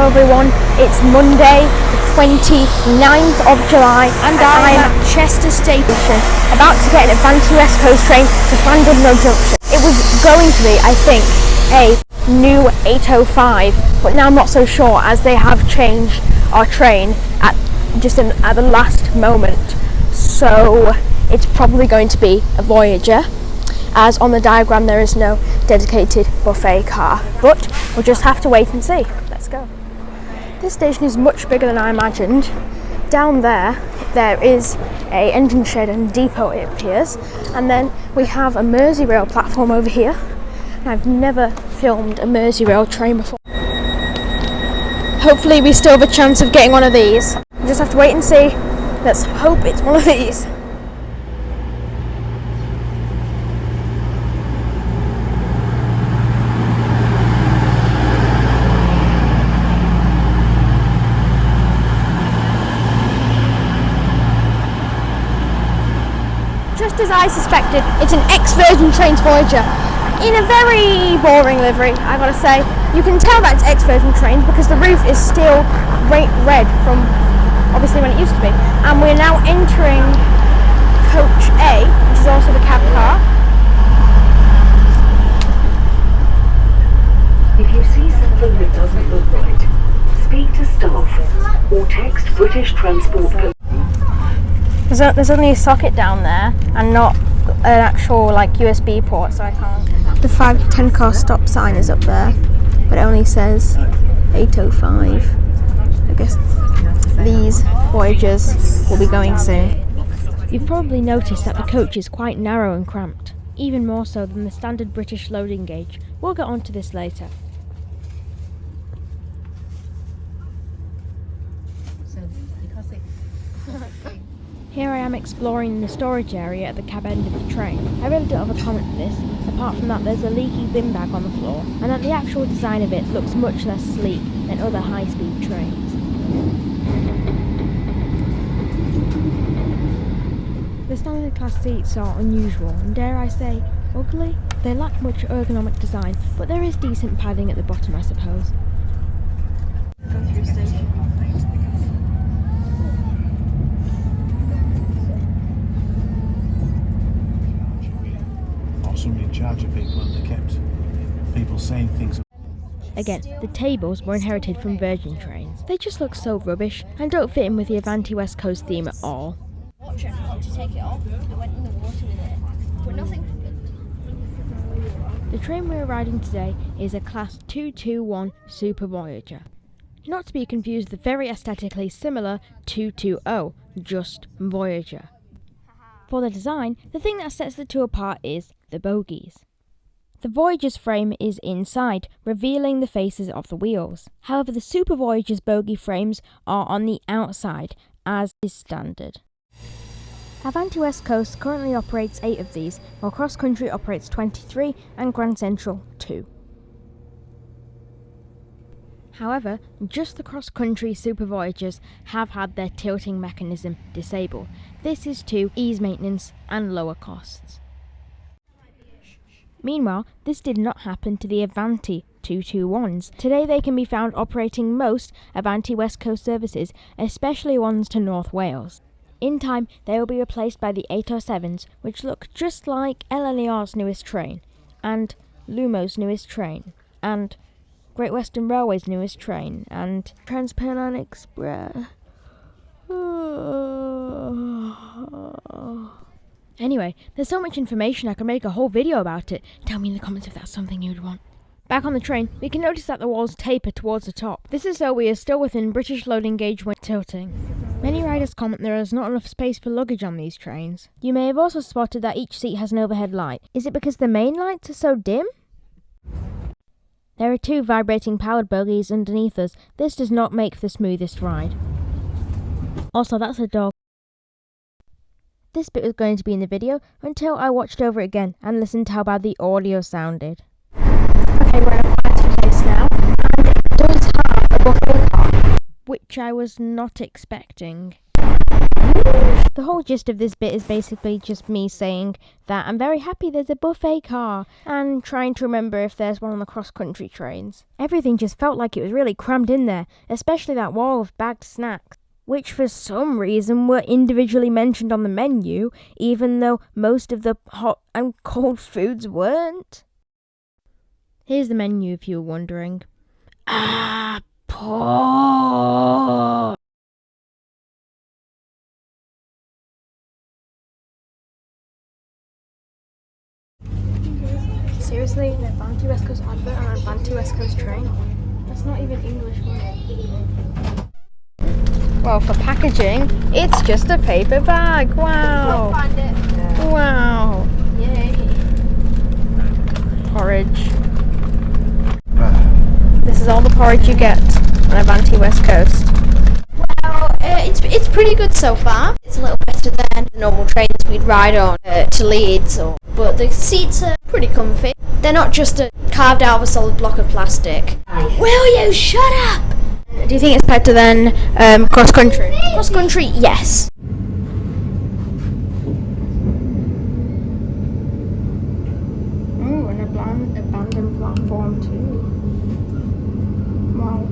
everyone, it's Monday the 29th of July and I'm at Chester Station about to get an Avanti West Coast train to Llandudno Junction. It was going to be, I think, a new 8:05, but now I'm not so sure as they have changed our train at the last moment. So it's probably going to be a Voyager, as on the diagram there is no dedicated buffet car, but we'll just have to wait and see. Let's go. This station is much bigger than I imagined. Down there is a engine shed and depot, it appears, and then we have a Merseyrail platform over here, and I've never filmed a Merseyrail train before. Hopefully we still have a chance of getting one of these. We'll just have to wait and see. Let's hope it's one of these. Just as I suspected, it's an X-Virgin Trains Voyager in a very boring livery, I gotta say. You can tell that it's X-Virgin Trains because the roof is still red from obviously when it used to be. And we're now entering coach A, which is also the cab car. If you see something that doesn't look right, speak to staff or text British Transport Police. There's only a socket down there and not an actual USB port, so I can't. The 5 to 10 car stop sign is up there, but it only says 8:05. I guess these Voyagers will be going soon. You've probably noticed that the coach is quite narrow and cramped, even more so than the standard British loading gauge. We'll get onto this later. Here I am exploring the storage area at the cab end of the train. I really don't have a comment for this, apart from that there's a leaky bin bag on the floor, and that the actual design of it looks much less sleek than other high-speed trains. The standard class seats are unusual and, dare I say, ugly. They lack much ergonomic design, but there is decent padding at the bottom, I suppose. Somebody in charge of people, and they kept people saying things. Again, the tables were inherited from Virgin trains. They just look so rubbish and don't fit in with the Avanti West Coast theme at all. Watch it, I forgot to take it off. I went in the water with it, but nothing. The train we're riding today is a Class 221 Super Voyager. Not to be confused with the very aesthetically similar 220, just Voyager. For the design, the thing that sets the two apart is the bogies. The Voyager's frame is inside, revealing the faces of the wheels. However, the Super Voyager's bogie frames are on the outside, as is standard. Avanti West Coast currently operates 8 of these, while Cross Country operates 23 and Grand Central 2. However, just the Cross Country Super Voyagers have had their tilting mechanism disabled. This is to ease maintenance and lower costs. Meanwhile, this did not happen to the Avanti 221s. Today they can be found operating most Avanti West Coast services, especially ones to North Wales. In time, they will be replaced by the 807s, which look just like LNER's newest train, and Lumo's newest train, and Great Western Railway's newest train, and Trans-Pennine Express. Anyway, there's so much information I can make a whole video about it. Tell me in the comments if that's something you'd want. Back on the train, we can notice that the walls taper towards the top. This is so we are still within British loading gauge when tilting. Many riders comment there is not enough space for luggage on these trains. You may have also spotted that each seat has an overhead light. Is it because the main lights are so dim? There are 2 vibrating powered bogies underneath us. This does not make the smoothest ride. Also, that's a dog. This bit was going to be in the video until I watched over it again and listened to how bad the audio sounded. Okay, we're at a party place now, and it does have a buffet car, which I was not expecting. The whole gist of this bit is basically just me saying that I'm very happy there's a buffet car and trying to remember if there's one on the cross-country trains. Everything just felt like it was really crammed in there, especially that wall of bagged snacks, which for some reason were individually mentioned on the menu, even though most of the hot and cold foods weren't. Here's the menu if you were wondering. Apple! Seriously, an Avanti West Coast advert on an Avanti West Coast train? That's not even English, was it? Well, for packaging, it's just a paper bag. Wow. Find it. Wow. Yay. Porridge. This is all the porridge you get on Avanti West Coast. Well, it's pretty good so far. It's a little better than the normal trains we'd ride on to Leeds, but the seats are pretty comfy. They're not just carved out of a solid block of plastic. Will you shut up? Do you think it's better than cross country? Cross country, yes. Oh, an abandoned platform too. Wow.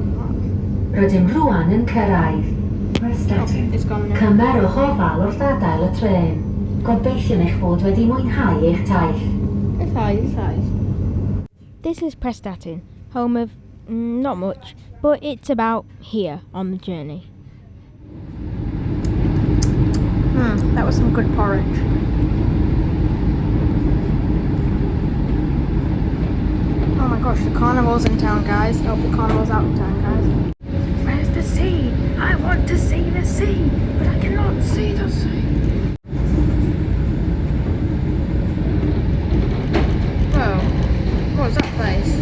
Rydym rwan yn cyrraedd. Prestatyn. It's gone now. Cymerwch ofal wrth adael y tren. Gobeithio eich bod wedi mwynhau eich taith. This is Prestatyn, home of not much, but it's about here on the journey. That was some good porridge. Oh my gosh, the carnival's in town, guys. Oh, the carnival's out in town, guys. Where's the sea? I want to see the sea, but I cannot see the sea. Whoa, what was that place?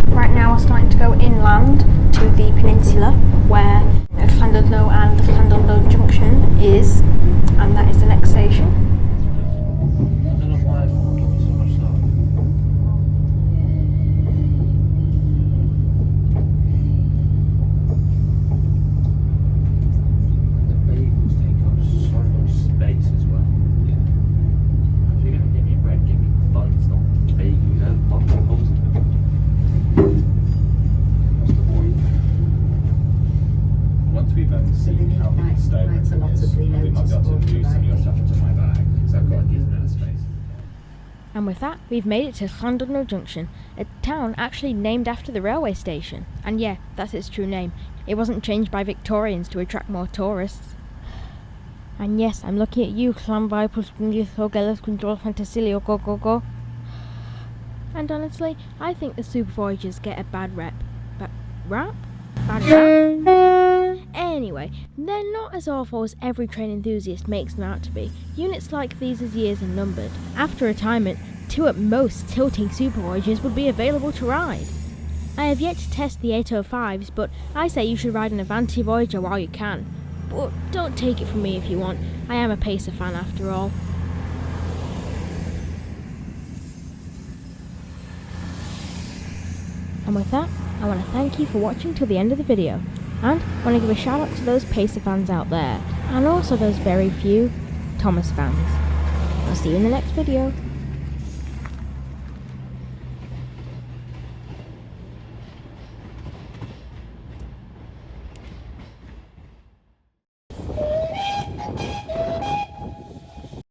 Right now we're starting to go inland to the peninsula where Llandudno and Llandudno Junction is, and that is the next station. I don't know why I'm giving so much stuff. The bagels take up so much space as well. Yeah. If you're gonna give me bread, give me buns, not bagels. There's lots of holes in them. What's the point? Once we've seen how big the stove is, we might be able to do some of your stuff into my bag because I've got a decent amount of space. And with that, we've made it to Llandudno Junction, a town actually named after the railway station. And yeah, that's its true name. It wasn't changed by Victorians to attract more tourists. And yes, I'm looking at you, Llanfair Pwllgwyngyll Control Fantasilio Go Go Go. And honestly, I think the Super Voyagers get a bad rep. Bad rap? Anyway, they're not as awful as every train enthusiast makes them out to be. Units like these as years are numbered. After retirement, 2 at most tilting Super Voyagers would be available to ride. I have yet to test the 805s, but I say you should ride an Avanti Voyager while you can. But don't take it from me if you want, I am a Pacer fan after all. And with that, I want to thank you for watching till the end of the video. And I want to give a shout out to those Pacer fans out there, and also those very few Thomas fans. I'll see you in the next video.